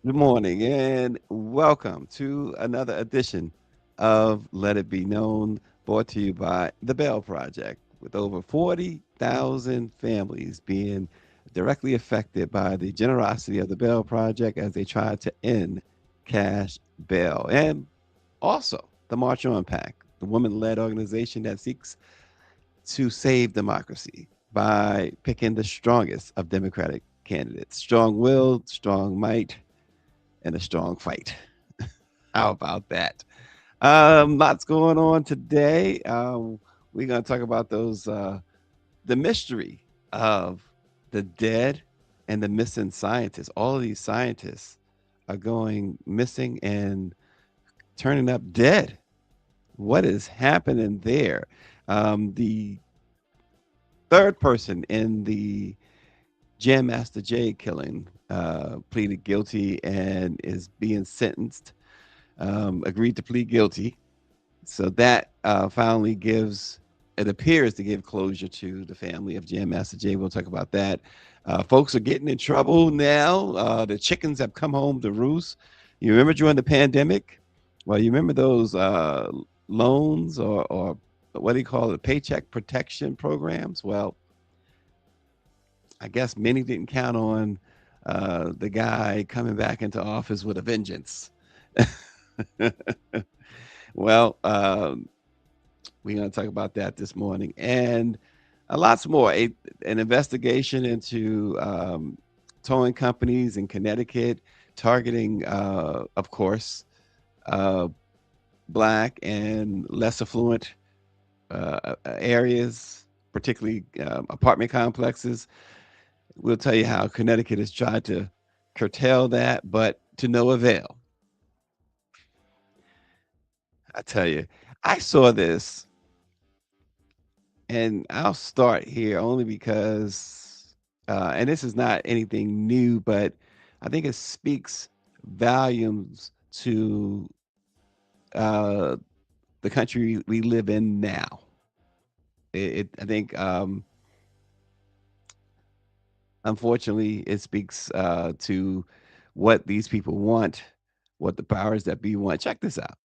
Good morning and welcome to another edition of Let It Be Known, brought to you by the Bell Project, with over 40,000 families being directly affected by the generosity of the Bell Project as they try to end cash bail. And also the March On PAC, the woman led organization that seeks to save democracy by picking the strongest of Democratic candidates. Strong willed, strong might, and a strong fight. How about that? Lots going on today. We're going to talk about the mystery of the dead and the missing scientists. All of these scientists are going missing and turning up dead. What is happening there? The third person in the Jam Master Jay killing pleaded guilty and is being sentenced, agreed to plead guilty. So that finally gives, it appears to give closure to the family of Jam Master Jay. We'll talk about that. Folks are getting in trouble now. The chickens have come home to roost. You remember during the pandemic? Well, you remember those loans or what do you call it, paycheck protection programs? Well, I guess many didn't count on the guy coming back into office with a vengeance. Well, we're going to talk about that this morning and lots more. An investigation into towing companies in Connecticut targeting, of course, uh, black and less affluent areas, particularly apartment complexes. We'll tell you how Connecticut has tried to curtail that, but to no avail. I tell you, I saw this, and I'll start here only because, and this is not anything new, but I think it speaks volumes to uh, the country we live in now. I think, unfortunately, it speaks to what these people want, what the powers that be want. Check this out.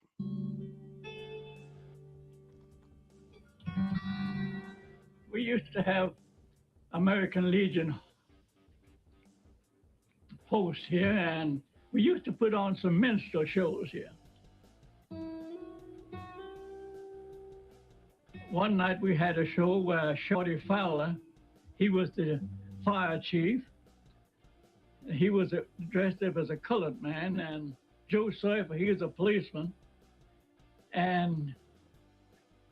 We used to have American Legion hosts here, and we used to put on some minstrel shows here. One night we had a show where Shorty Fowler, he was the fire chief. He was dressed up as a colored man, and Joe Surfer, he was a policeman, and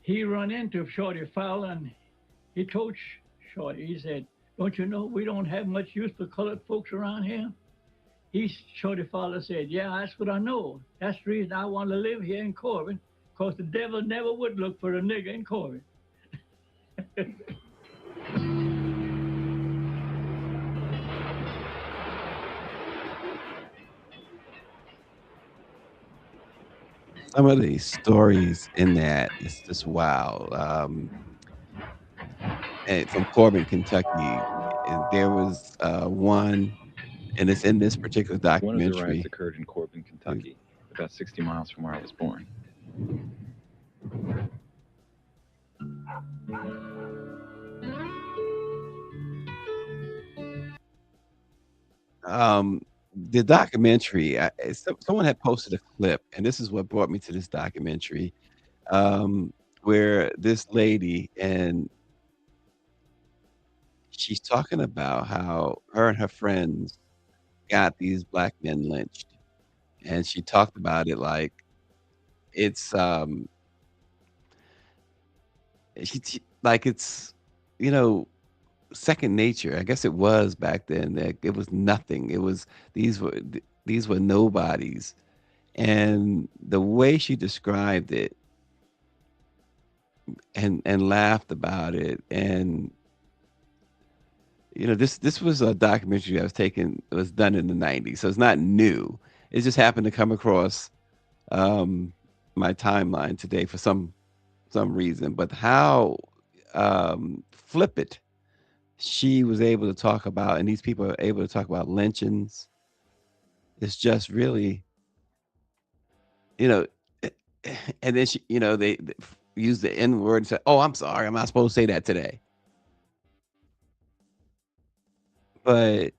he run into Shorty Fowler, and he told Shorty, he said, "Don't you know we don't have much use for colored folks around here?" Shorty Fowler said, "Yeah, that's what I know. That's the reason I want to live here in Corbin, because the devil never would look for a nigger in Corbin." Some of the stories in that is just wow. And from Corbin, Kentucky, there was one, and it's in this particular One of the riots documentary. occurred in Corbin, Kentucky, about 60 miles from where I was born. Um, the documentary, someone had posted a clip, and this is what brought me to this documentary, where this lady, and she's talking about how her and her friends got these black men lynched, and she talked about it like it's like it's you know second nature. I guess it was back then. That it was nothing. It was these were nobodies, and the way she described it and laughed about it, and this was a documentary that was taken. It was done in the '90s, so it's not new. It just happened to come across um, my timeline today for some reason. But how flippant she was able to talk about, and these people are able to talk about lynchings, It's just really, you know, eh, and then they use the N word and say, "Oh, I'm sorry, I'm not supposed to say that today." But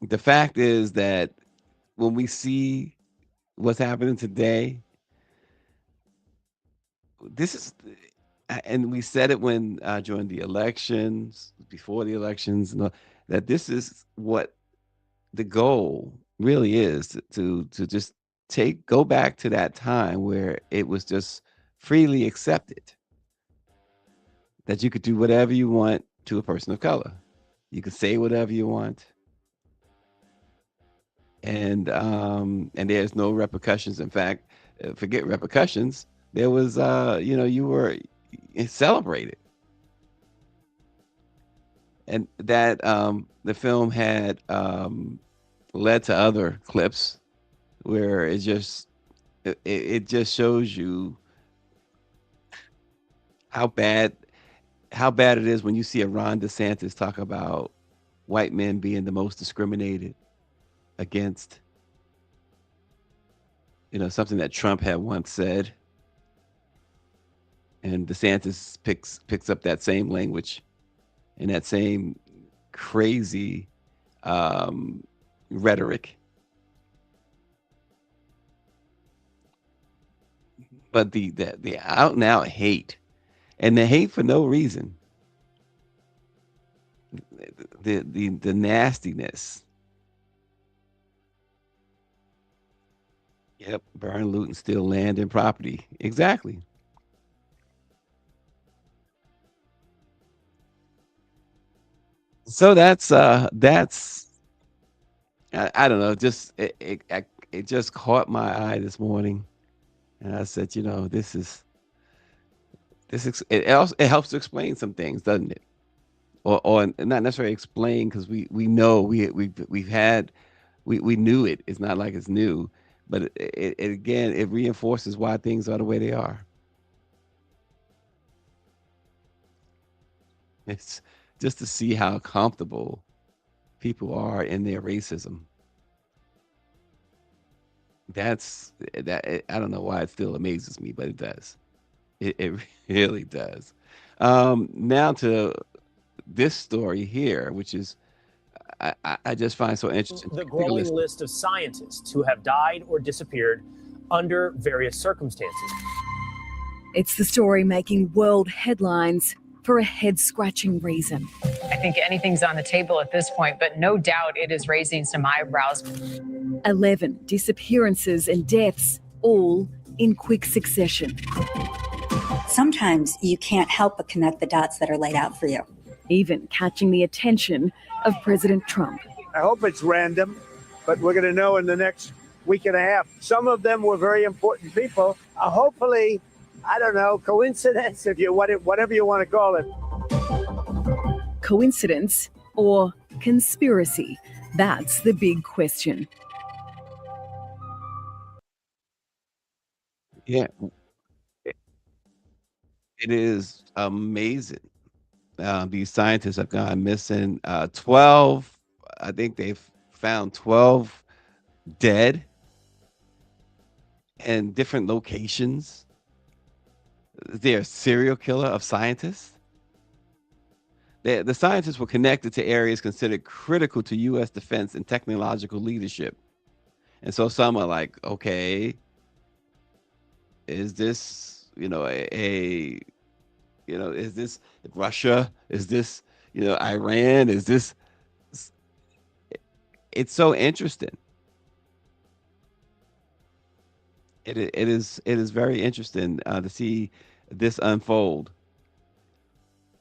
the fact is that when we see what's happening today, this is, and we said it when during the elections, before the elections, and all, that this is what the goal really is to just go back to that time where it was just freely accepted that you could do whatever you want to a person of color. You could say whatever you want, and there's no repercussions. In fact, forget repercussions. There was, you were celebrated, and that the film had led to other clips where it just shows you how bad how bad it is when you see a Ron DeSantis talk about white men being the most discriminated against. Something that Trump had once said, and DeSantis picks up that same language and that same crazy um, rhetoric. But the out and out hate, and the hate for no reason, the nastiness. Yep, burn, loot, and steal land and property. Exactly. So that's I don't know. Just it just caught my eye this morning, and I said, it helps to explain some things, doesn't it? Or not necessarily explain because we know we've had we knew it. It's not like it's new, but it again it reinforces why things are the way they are. It's just to see how comfortable people are in their racism. I don't know why it still amazes me, but it does. It really does. Now to this story here, which is I just find so interesting. The Take a growing listen. list of scientists who have died or disappeared under various circumstances. It's the story making world headlines for a head-scratching reason. I think anything's on the table at this point, but no doubt it is raising some eyebrows. 11 disappearances and deaths, all in quick succession. Sometimes you can't help but connect the dots that are laid out for you. Even catching the attention of President Trump. I hope it's random, but we're going to know in the next week and a half. Some of them were very important people. Hopefully, I don't know, coincidence, whatever you want to call it. Coincidence or conspiracy? That's the big question. Yeah, it is amazing. These scientists have gone missing. 12, I think they've found 12 dead in different locations. They're a serial killer of scientists. The scientists were connected to areas considered critical to U.S. defense and technological leadership. And so some are like, okay, is this, is this Russia? Is this, Iran? Is this? It's so interesting. It is very interesting to see this unfold.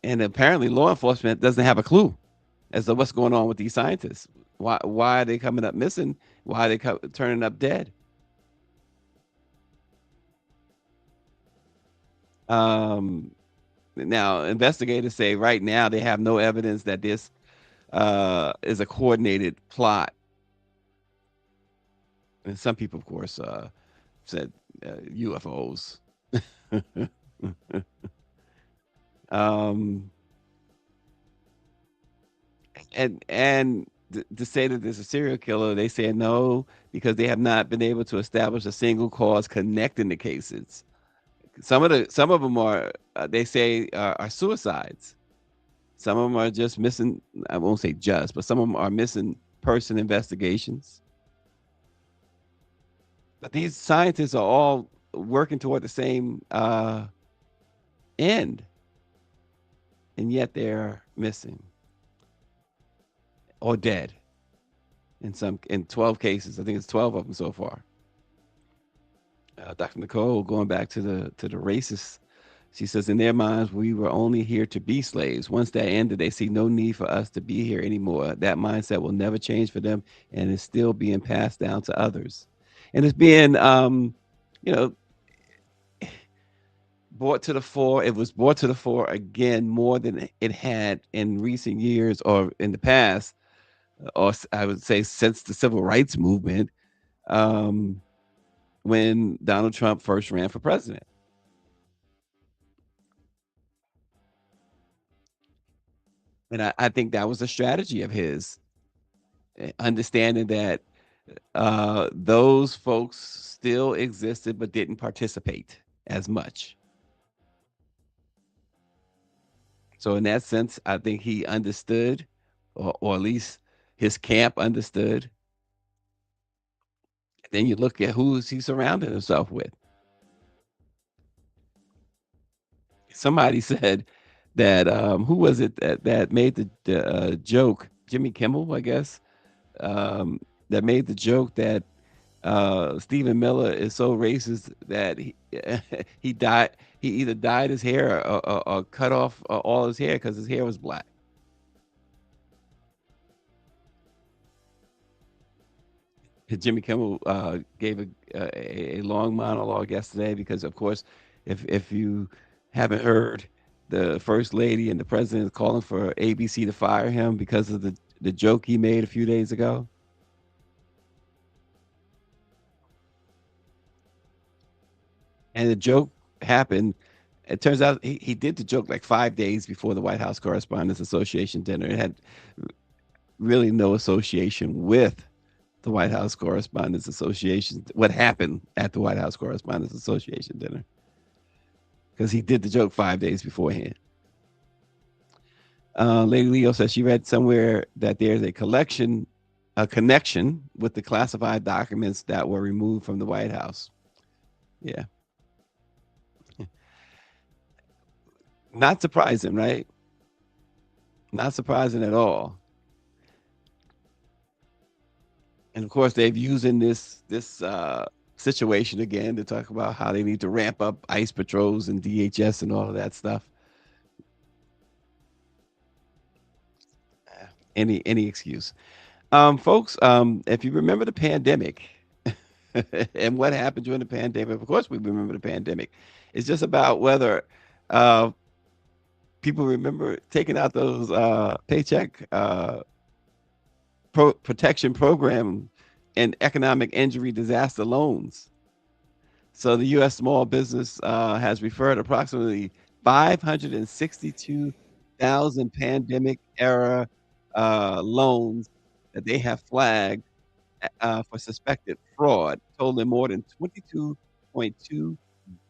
And apparently, law enforcement doesn't have a clue as to what's going on with these scientists. Why are they coming up missing? Why are they turning up dead? Um, Now, investigators say right now they have no evidence that this is a coordinated plot. And some people, of course, said UFOs. um, and to say that there's a serial killer, they say no because they have not been able to establish a single cause connecting the cases. Some of them are they say are suicides. Some of them are just missing. I won't say just, but some of them are missing person investigations. But these scientists are all working toward the same end, and yet they're missing or dead in 12 cases. I think it's 12 of them so far. Dr. Nicole, going back to the racists, she says, in their minds, we were only here to be slaves. Once that ended, they see no need for us to be here anymore. That mindset will never change for them, and is still being passed down to others. And it's being, you know, brought to the fore. It was brought to the fore again more than it had in recent years or in the past, or I would say since the civil rights movement, um, when Donald Trump first ran for president. And I think that was a strategy of his, understanding that those folks still existed but didn't participate as much. So, in that sense, I think he understood, or at least his camp understood. Then you look at who's he surrounded himself with. Somebody said that who was it that made the joke? Jimmy Kimmel, I guess, that made the joke that Stephen Miller is so racist that he he died. He either dyed his hair or cut off all his hair because his hair was black. Jimmy Kimmel gave a long monologue yesterday because, of course, if you haven't heard, the first lady and the president is calling for ABC to fire him because of the joke he made a few days ago. And the joke happened. It turns out he did the joke like 5 days before the White House Correspondents Association dinner. It had really no association with the White House Correspondents Association, what happened at the White House Correspondents Association dinner, because he did the joke 5 days beforehand. Lady Leo says she read somewhere that there's a connection with the classified documents that were removed from the White House. Yeah. Not surprising, right? Not surprising at all. And of course, they've using this situation again to talk about how they need to ramp up ICE patrols and DHS and all of that stuff. Any excuse, folks. If you remember the pandemic and what happened during the pandemic, of course we remember the pandemic. It's just about whether uh, people remember taking out those paycheck protection program and economic injury disaster loans. So the U.S. Small Business has referred approximately 562,000 pandemic era loans that they have flagged for suspected fraud, totaling more than $22.2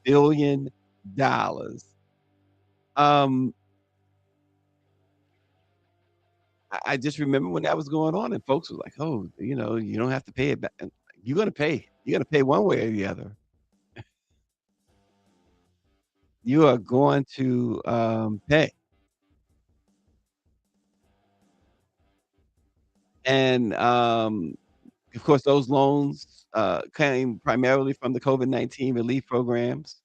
billion. Um, I just remember when that was going on, and folks were like, "Oh, you don't have to pay it back." You're gonna pay. You're gonna pay one way or the other. You are going to pay. And of course, those loans came primarily from the COVID-19 relief programs,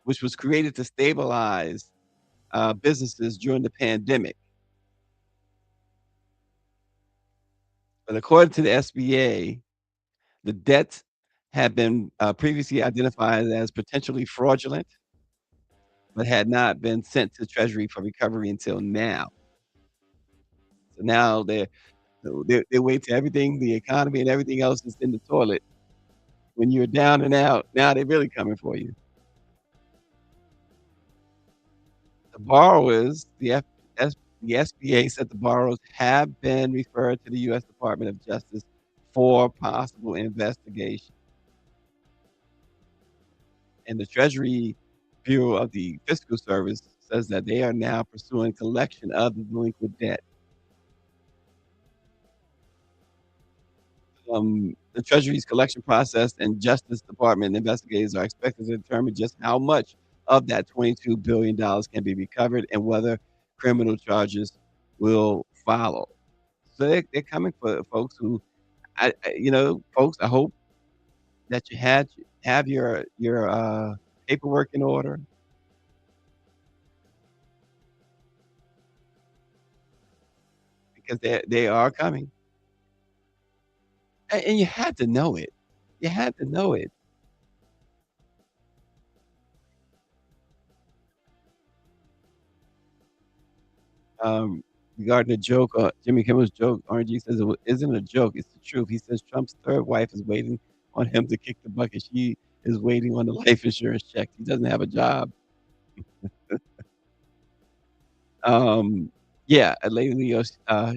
which was created to stabilize businesses during the pandemic. But according to the SBA, the debts had been previously identified as potentially fraudulent, but had not been sent to Treasury for recovery until now. So now they wait till everything, the economy and everything else is in the toilet. When you're down and out, now they're really coming for you. The borrowers, the The SBA said the borrowers have been referred to the U.S. Department of Justice for possible investigation. And the Treasury Bureau of the Fiscal Service says that they are now pursuing collection of the delinquent debt. The Treasury's collection process and Justice Department investigators are expected to determine just how much of that $22 billion can be recovered and whether criminal charges will follow. So they're coming for folks who, folks, I hope that you have your paperwork in order because they are coming, and you had to know it. You had to know it. Regarding the joke, Jimmy Kimmel's joke, RNG says it isn't a joke. It's the truth. He says Trump's third wife is waiting on him to kick the bucket. She is waiting on the life insurance check. He doesn't have a job. Yeah, a lady Leo,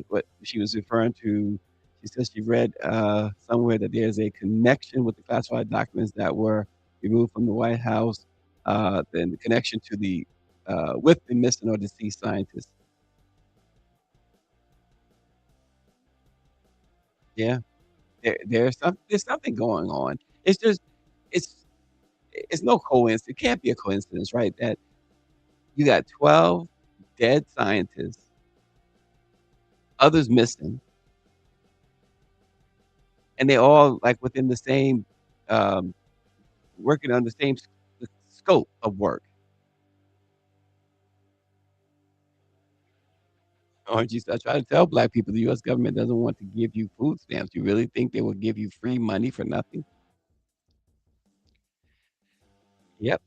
what she was referring to, she says she read somewhere that there's a connection with the classified documents that were removed from the White House, and the connection to the with the missing or deceased scientists. Yeah, there's something going on. It's just it's it's no coincidence. It can't be a coincidence, right? That you got 12 dead scientists, others missing, and they all like within the same um, working on the same scope of work. Aren't you? I try to tell black people the U.S. government doesn't want to give you food stamps. You really think they will give you free money for nothing? Yep.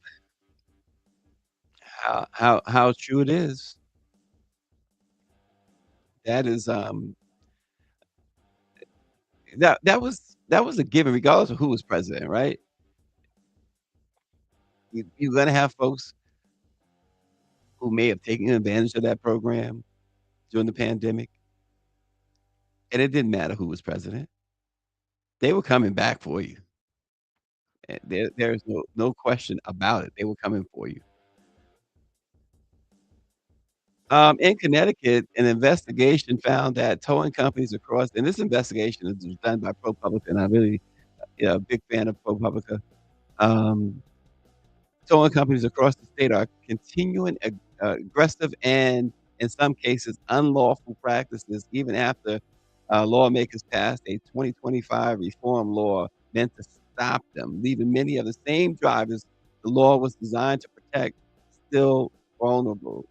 How true it is. That is that was a given, regardless of who was president, right? You're gonna have folks who may have taken advantage of that program during the pandemic, and it didn't matter who was president. They were coming back for you. There's no question about it. They were coming for you. In Connecticut, an investigation found that towing companies across and this investigation is done by ProPublica, and I'm really, a big fan of ProPublica. Um, Towing companies across the state are continuing aggressive and, in some cases, unlawful practices even after lawmakers passed a 2025 reform law meant to stop them, leaving many of the same drivers the law was designed to protect still vulnerable.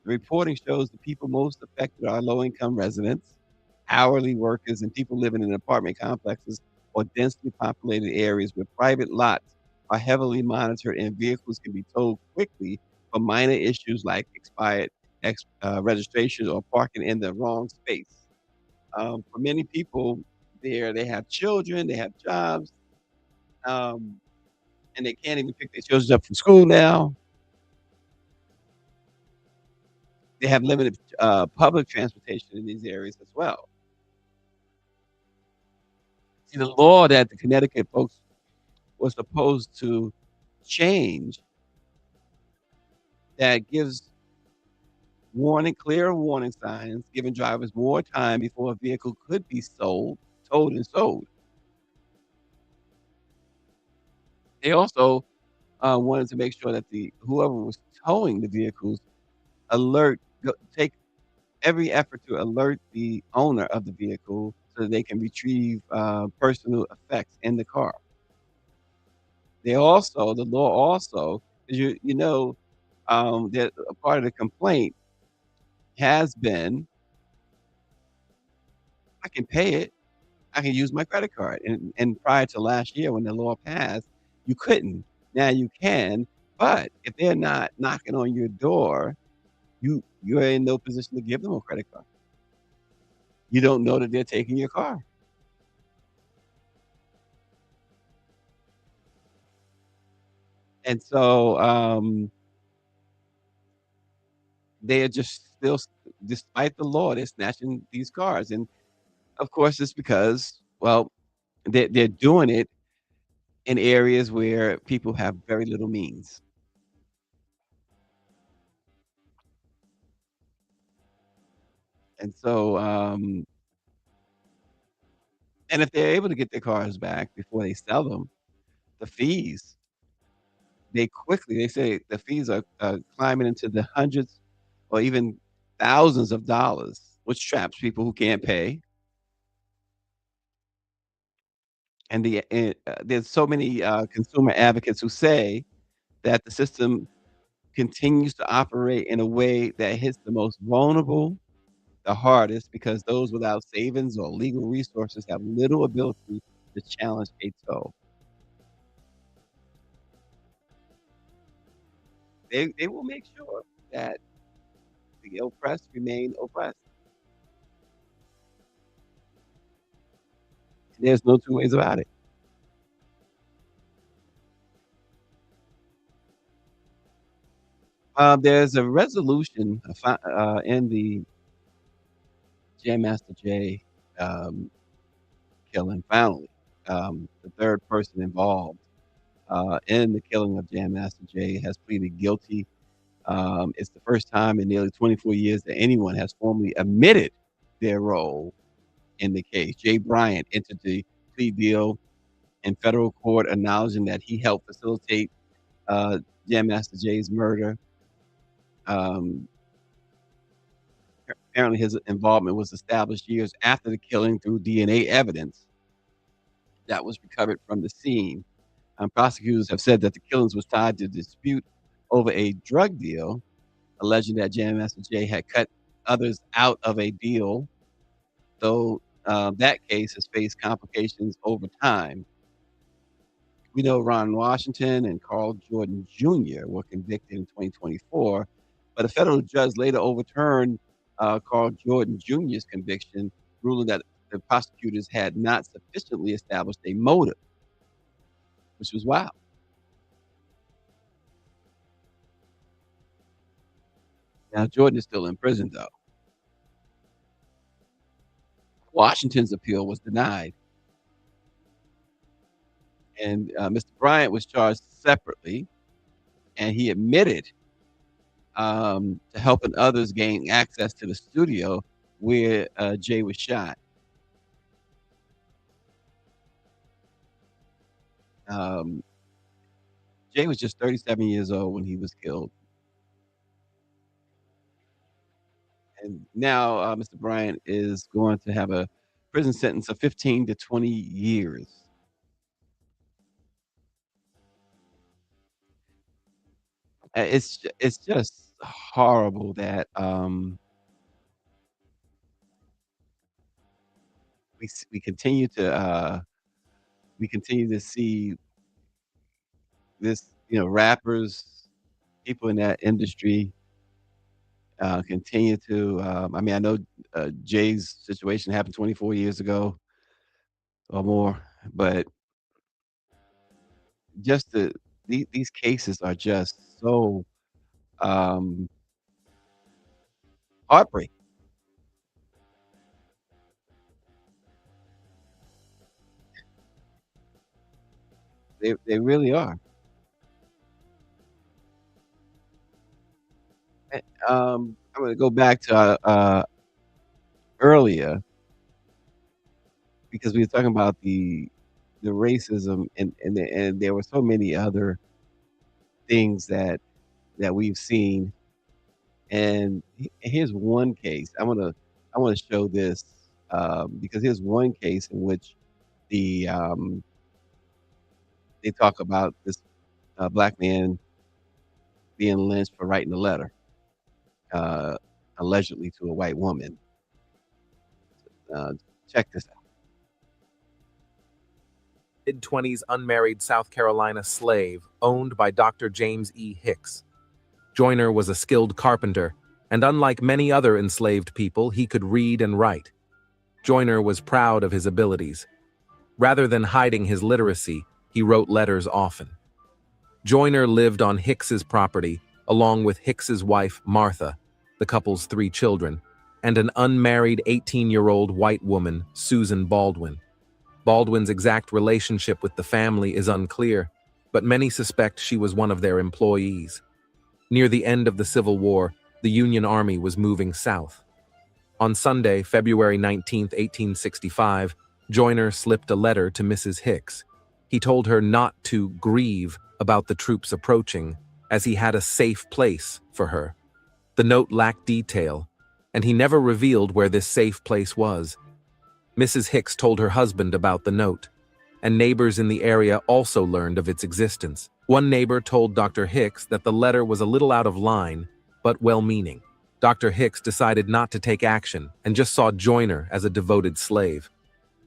The reporting shows the people most affected are low-income residents, hourly workers, and people living in apartment complexes or densely populated areas where private lots are heavily monitored and vehicles can be towed quickly for minor issues like expired registration or parking in the wrong space. For many people there, they have children, they have jobs, um, and they can't even pick their children up from school now. They have limited public transportation in these areas as well. See, the law that the Connecticut folks were supposed to change that gives clear warning signs, giving drivers more time before a vehicle could be towed and sold. They also wanted to make sure that the whoever was towing the vehicles take every effort to alert the owner of the vehicle so that they can retrieve personal effects in the car. The law also, 'cause that a part of the complaint has been, I can pay it. I can use my credit card. And prior to last year when the law passed, you couldn't. Now you can, but if they're not knocking on your door, you're in no position to give them a credit card. You don't know that they're taking your car. And so, they are just still despite the law, they're snatching these cars. And of course, it's because, well, they're doing it in areas where people have very little means. And so, and if they're able to get their cars back before they sell them, the fees, they say the fees are climbing into the hundreds or even thousands of dollars, which traps people who can't pay. And there's so many consumer advocates who say that the system continues to operate in a way that hits the most vulnerable the hardest because those without savings or legal resources have little ability to challenge a tow. They will make sure that the oppressed remain oppressed. There's no two ways about it. There's a resolution in the Jam Master Jay um, killing. Finally, the third person involved in the killing of Jam Master Jay has pleaded guilty. It's the first time in nearly 24 years that anyone has formally admitted their role in the case. Jay Bryant entered the plea deal in federal court, acknowledging that he helped facilitate uh, Jam Master Jay's murder. Um, Apparently, his involvement was established years after the killing through DNA evidence that was recovered from the scene. Prosecutors have said that the killings was tied to dispute over a drug deal, alleging that Jam Master Jay had cut others out of a deal, though that case has faced complications over time. We know Ron Washington and Carl Jordan Jr. were convicted in 2024, but a federal judge later overturned Carl Jordan Jr.'s conviction, ruling that the prosecutors had not sufficiently established a motive, which was wild. Now, Jordan is still in prison, though. Washington's appeal was denied, and Mr. Bryant was charged separately, and he admitted to helping others gain access to the studio where Jay was shot. Um, Jay was just 37 years old when he was killed. And now Mr. Bryant is going to have a prison sentence of 15 to 20 years. It's just horrible that we continue to see this, rappers, people in that industry continue to. I mean, I know Jay's situation happened 24 years ago or more, but just these cases are just so um, heartbreaking. They really are. I'm going to go back to earlier because we were talking about the racism and there were so many other things that we've seen. And here's one case. I want to show this because here's one case in which the they talk about this black man being lynched for writing a letter uh, allegedly to a white woman. Uh, Check this out. Mid-20s unmarried South Carolina slave owned by Dr. James E. Hicks. Joyner was a skilled carpenter, and unlike many other enslaved people, he could read and write. Joyner was proud of his abilities. Rather than hiding his literacy, he wrote letters often. Joyner lived on Hicks's property, along with Hicks's wife, Martha, the couple's 3 children, and an unmarried 18-year-old white woman, Susan Baldwin. Baldwin's exact relationship with the family is unclear, but many suspect she was one of their employees. Near the end of the Civil War, the Union Army was moving south. On Sunday, February 19, 1865, Joyner slipped a letter to Mrs. Hicks. He told her not to grieve about the troops approaching, as he had a safe place for her. The note lacked detail, and he never revealed where this safe place was. Mrs. Hicks told her husband about the note, and neighbors in the area also learned of its existence. One neighbor told Dr. Hicks that the letter was a little out of line, but well-meaning. Dr. Hicks decided not to take action and just saw Joyner as a devoted slave.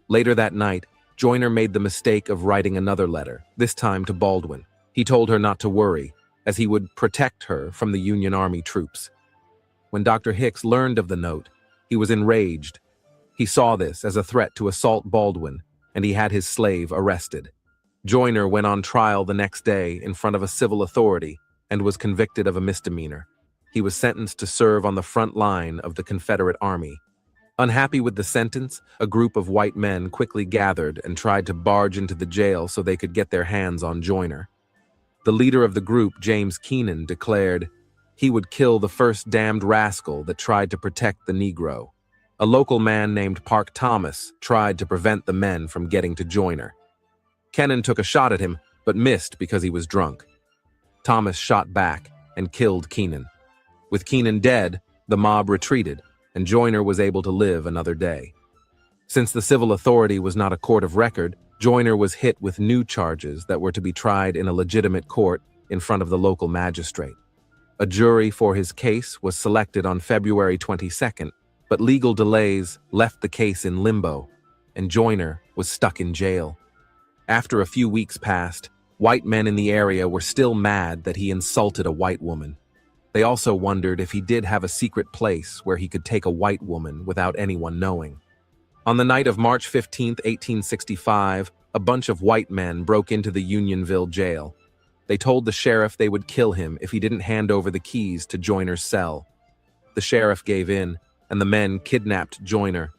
Later that night, Joyner made the mistake of writing another letter, this time to Baldwin. He told her not to worry, as he would protect her from the Union Army troops. When Dr. Hicks learned of the note, he was enraged. He saw this as a threat to assault Baldwin, and he had his slave arrested. Joyner went on trial the next day in front of a civil authority and was convicted of a misdemeanor. He was sentenced to serve on the front line of the Confederate Army. Unhappy with the sentence, a group of white men quickly gathered and tried to barge into the jail so they could get their hands on Joyner. The leader of the group, James Keenan, declared he would kill the first damned rascal that tried to protect the Negro. A local man named Park Thomas tried to prevent the men from getting to Joyner. Kennan took a shot at him, but missed because he was drunk. Thomas shot back and killed Keenan. With Keenan dead, the mob retreated, and Joyner was able to live another day. Since the civil authority was not a court of record, Joyner was hit with new charges that were to be tried in a legitimate court in front of the local magistrate. A jury for his case was selected on February 22nd, but legal delays left the case in limbo, and Joyner was stuck in jail. After a few weeks passed, white men in the area were still mad that he insulted a white woman. They also wondered if he did have a secret place where he could take a white woman without anyone knowing. On the night of March 15, 1865, a bunch of white men broke into the Unionville jail. They told the sheriff they would kill him if he didn't hand over the keys to Joyner's cell. The sheriff gave in, and the men kidnapped Joyner.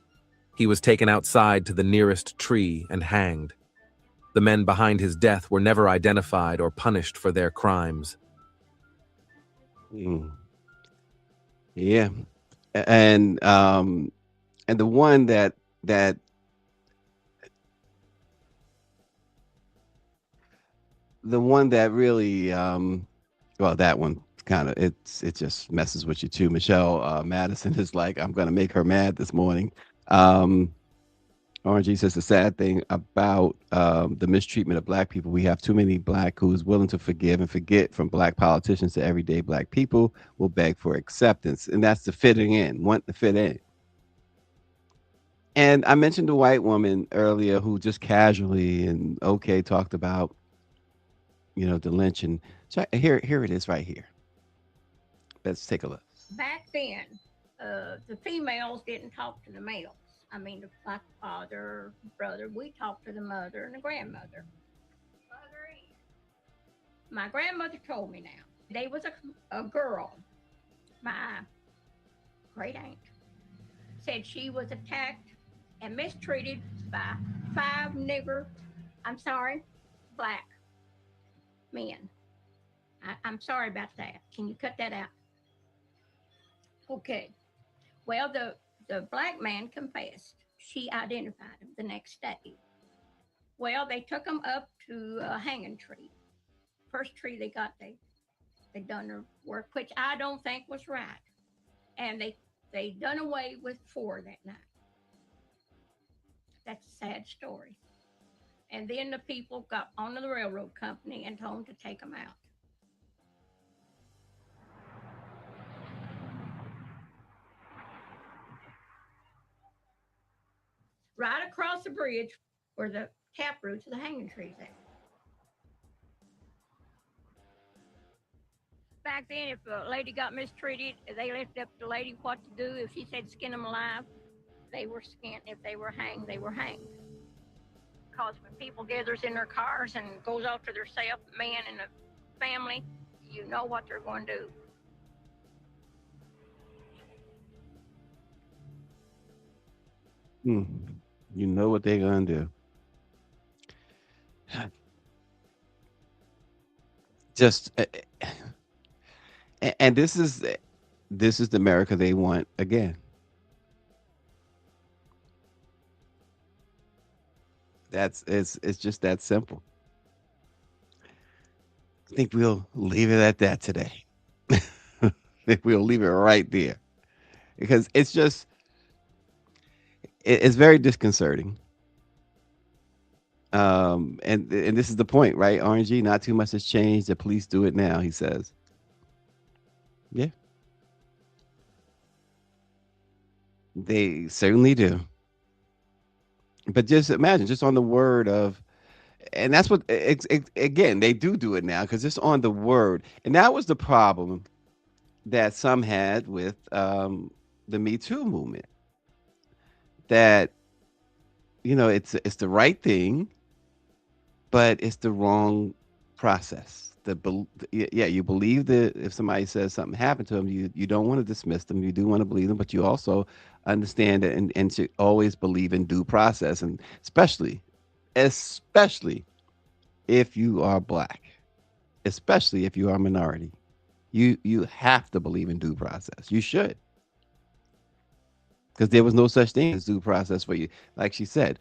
He was taken outside to the nearest tree and hanged. The men behind his death were never identified or punished for their crimes. Yeah, and the one that really well, that one kind of it just messes with you too. Michelle Madison is like, I'm gonna make her mad this morning. RNG says the sad thing about the mistreatment of Black people, we have too many Black who's willing to forgive and forget, from Black politicians to everyday Black people will beg for acceptance. And that's the fitting in, want to fit in. And I mentioned a white woman earlier who just casually and talked about, the lynching. So here it is right here. Let's take a look. Back then, the females didn't talk to the males. I mean, like father, brother, we talked to the mother and the grandmother. My grandmother told me now, there was a girl, my great aunt, said she was attacked and mistreated by 5 Black men. I'm sorry about that. Can you cut that out? Okay. Well, the Black man confessed. She identified him the next day. Well, they took him up to a hanging tree. First tree they got, they done their work, which I don't think was right. And they done away with 4 that night. That's a sad story. And then the people got onto the railroad company and told them to take them out. Right across the bridge where the tap roots of the hanging trees at. Back then, if a lady got mistreated, they left up to the lady what to do. If she said skin them alive, they were skinned. If they were hanged, they were hanged. Because when people gathers in their cars and goes off to their self, man and a family, you know what they're going to do. Mm. You know what they're gonna do. Just and this is the America they want again. It's just that simple. I think we'll leave it at that today. I think we'll leave it right there because it's just it's very disconcerting. And this is the point, right? RNG, not too much has changed. The police do it now, he says. Yeah, they certainly do. But just imagine, just on the word of, and that's what, again, they do it now because just on the word. And that was the problem that some had with the Me Too movement. That, it's the right thing, but it's the wrong process. Yeah, you believe that if somebody says something happened to them, you don't want to dismiss them. You do want to believe them, but you also understand it and should always believe in due process, and especially if you are black, especially if you are a minority. You have to believe in due process. You should, because there was no such thing as due process for you. Like she said,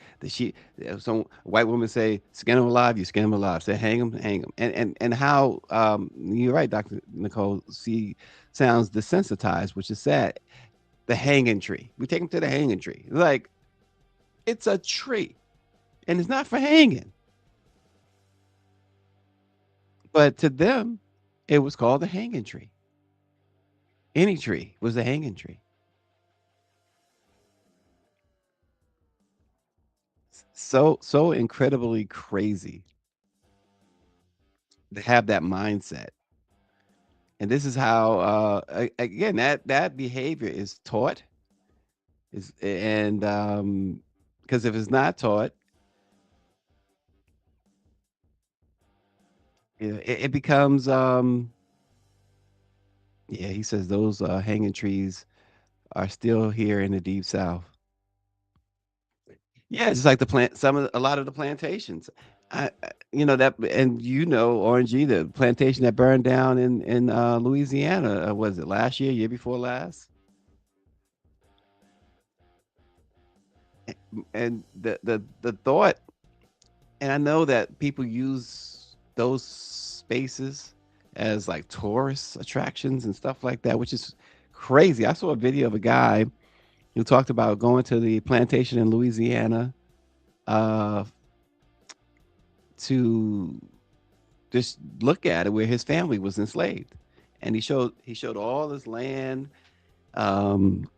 some white woman say, "Skin him alive," you skin him alive. Say, "Hang him, hang him." And how you're right, Dr. Nicole. She sounds desensitized, which is sad. The hanging tree. We take him to the hanging tree. Like, it's a tree, and it's not for hanging. But to them, it was called the hanging tree. Any tree was the hanging tree. So incredibly crazy to have that mindset. And this is how again, that behavior is taught, is and because if it's not taught, it becomes yeah, he says those hanging trees are still here in the deep south. Yeah, just like the plant, a lot of the plantations. That, and RNG, the plantation that burned down in Louisiana. Was it last year before last? And the thought, and I know that people use those spaces as like tourist attractions and stuff like that, which is crazy. I saw a video of a guy who talked about going to the plantation in Louisiana uh, to just look at it where his family was enslaved, and he showed all this land um,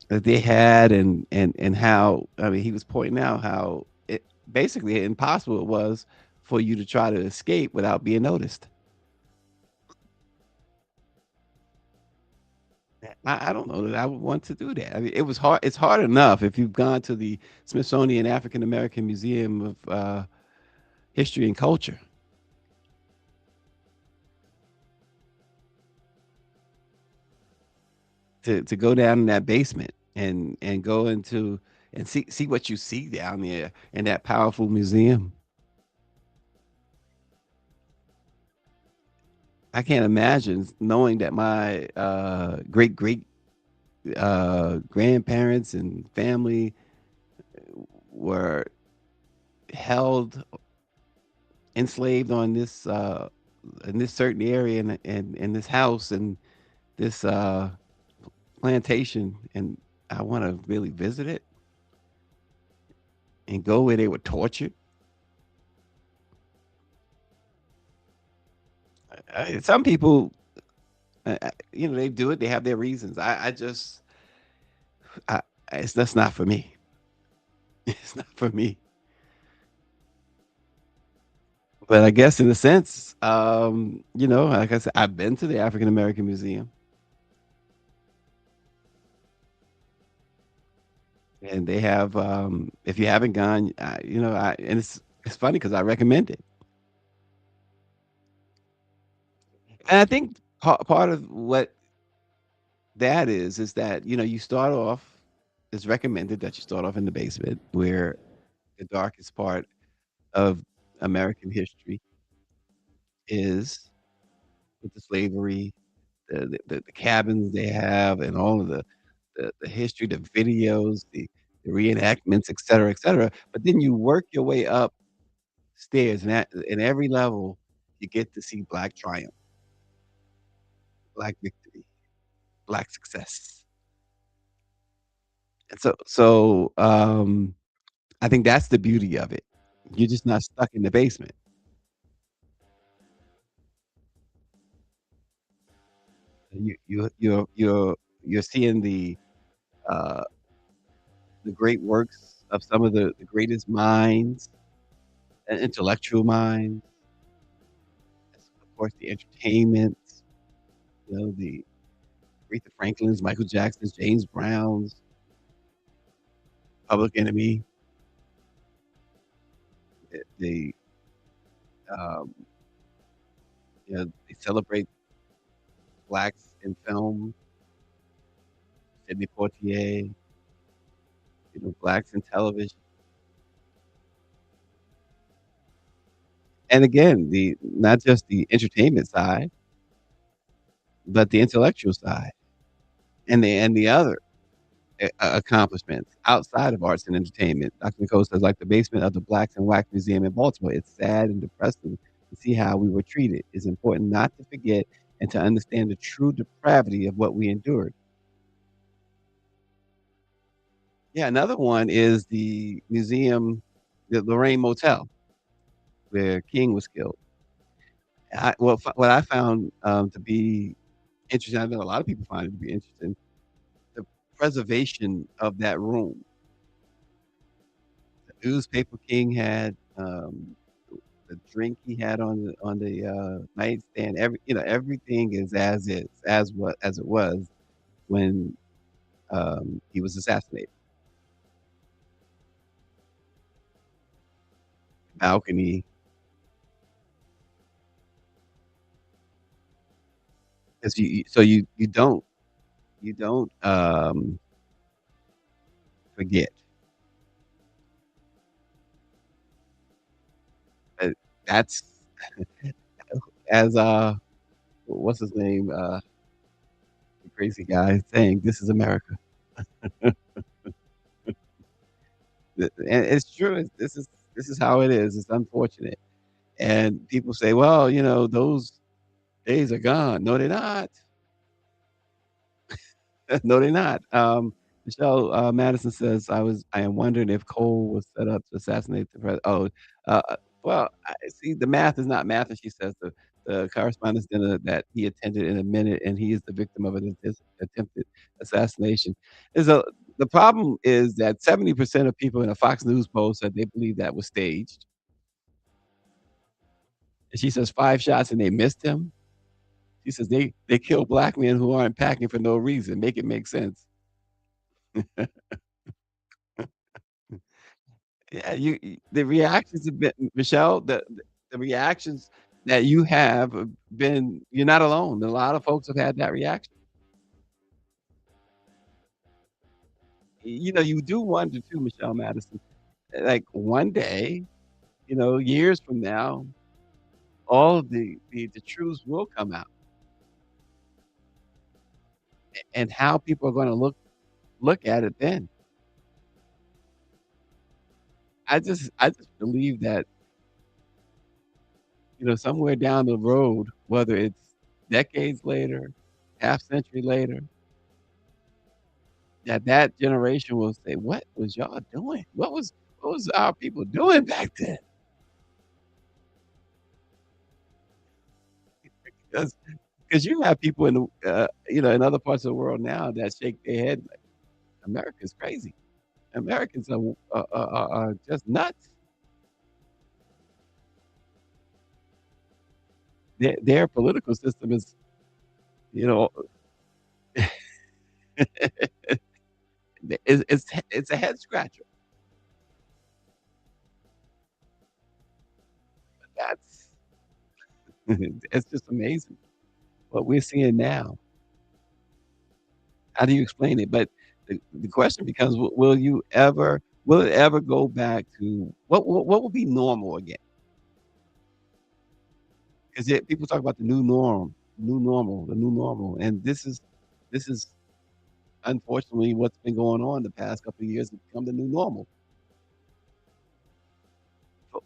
that they had, and how, I mean, he was pointing out how it basically impossible it was for you to try to escape without being noticed. I don't know that I would want to do that. I mean, it was hard. It's hard enough if you've gone to the Smithsonian African American Museum of History and Culture to go down in that basement and go into and see what you see down there in that powerful museum. I can't imagine knowing that my great great grandparents and family were held enslaved on this in this certain area in this house and this plantation, and I want to really visit it and go where they were tortured. Some people, they do it. They have their reasons. I just, I, that's not for me. It's not for me. But I guess in a sense, like I said, I've been to the African American Museum, and they have. If you haven't gone, and it's funny because I recommend it, and I think part of what that is that you start off it's recommended that you start off in the basement, where the darkest part of American history is, with the slavery, the cabins they have, and all of the history, the videos, the reenactments, et cetera. But then you work your way upstairs, and at in every level, you get to see Black triumph, Black victory, Black success. And I think that's the beauty of it. You're just not stuck in the basement. You're seeing uh, the great works of some of the greatest minds and intellectual minds. Of course, the entertainment, the Aretha Franklin's, Michael Jackson's, James Brown's, Public Enemy. They, um, they celebrate blacks in film, Sidney Poitier, blacks in television. And again, the not just the entertainment side, but the intellectual side and the other accomplishments outside of arts and entertainment. Dr. Nicole says, like the basement of the Blacks and Wax Museum in Baltimore, it's sad and depressing to see how we were treated. It's important not to forget and to understand the true depravity of what we endured. Yeah, another one is the museum, the Lorraine Motel, where King was killed. What I found to be interesting, I know a lot of people find it to be interesting, the preservation of that room. The newspaper King had, the drink he had on the nightstand, everything is, as it was when he was assassinated. Balcony, 'cause you don't forget that that's as what's his name, the crazy guy saying, "This is America." And it's true. This is how it is. It's unfortunate. And people say, "Well, those days are gone." No, they're not. No, they're not. Michelle Madison says, I am wondering if Cole was set up to assassinate the president." Oh, well, I see. The math is not math, and she says the correspondence dinner that he attended in a minute, and he is the victim of an attempted assassination. Is a The problem is that 70% of people in a Fox News poll said they believe that was staged. And she says 5 shots and they missed him. She says they kill black men who aren't packing for no reason. Make it make sense. Yeah, the reactions have been, Michelle, the reactions that you have been, you're not alone. A lot of folks have had that reaction. You do wonder too, Michelle Madison, like one day, years from now, all of the truths will come out, and how people are going to look at it then. I just believe that, somewhere down the road, whether it's decades later, half century later, that generation will say, "What was y'all doing? What was our people doing back then?" 'Cause 'cause you have people in other parts of the world now that shake their head like, "America's crazy. Americans are just nuts." Their political system is, you know, it's a head scratcher. That's it's just amazing what we're seeing now. How do you explain it? But the question becomes: will it ever go back to what will be normal again? Because people talk about the new norm, the new normal, and this is unfortunately what's been going on the past couple of years. It's become the new normal.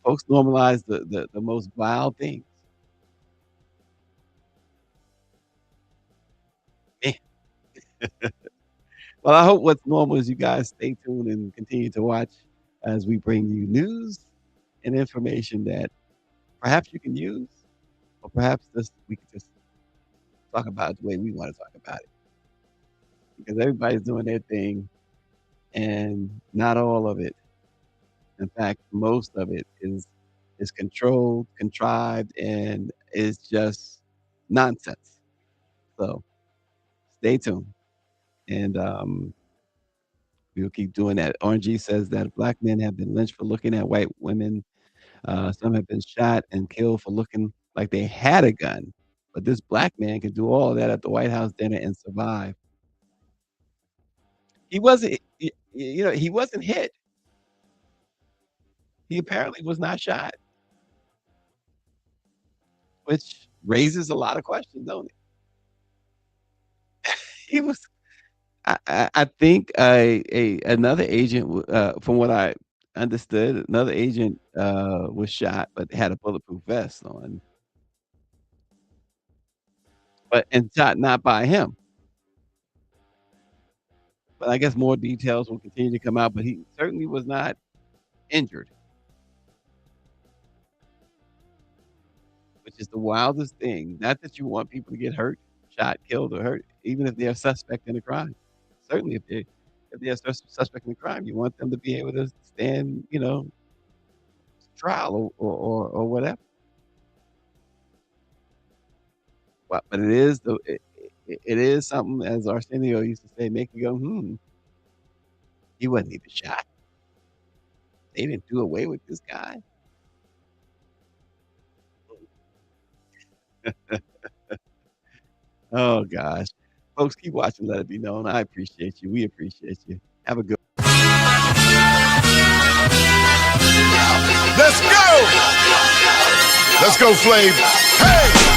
Folks normalize the most vile things. Man. Well, I hope what's normal is you guys stay tuned and continue to watch as we bring you news and information that perhaps you can use, or perhaps we can just talk about it the way we want to talk about it. Because everybody's doing their thing, and not all of it. In fact, most of it is controlled, contrived, and is just nonsense. So stay tuned, and we'll keep doing that. RNG says that black men have been lynched for looking at white women. Some have been shot and killed for looking like they had a gun. But this black man can do all of that at the White House dinner and survive. He wasn't, he wasn't hit. He apparently was not shot, which raises a lot of questions, don't it? He was. I think another agent, from what I understood, another agent was shot, but had a bulletproof vest on, and shot not by him. But I guess more details will continue to come out. But he certainly was not injured, which is the wildest thing. Not that you want people to get hurt, shot, killed, or hurt, even if they're a suspect in a crime. Certainly, if they're a suspect in a crime, you want them to be able to stand, trial or whatever. But it is something, as Arsenio used to say, make you go, he wasn't even shot. They didn't do away with this guy. Oh gosh. Folks, keep watching Let It Be Known. I appreciate you. We appreciate you. Have a good Let's go! Let's go, Flav. Hey!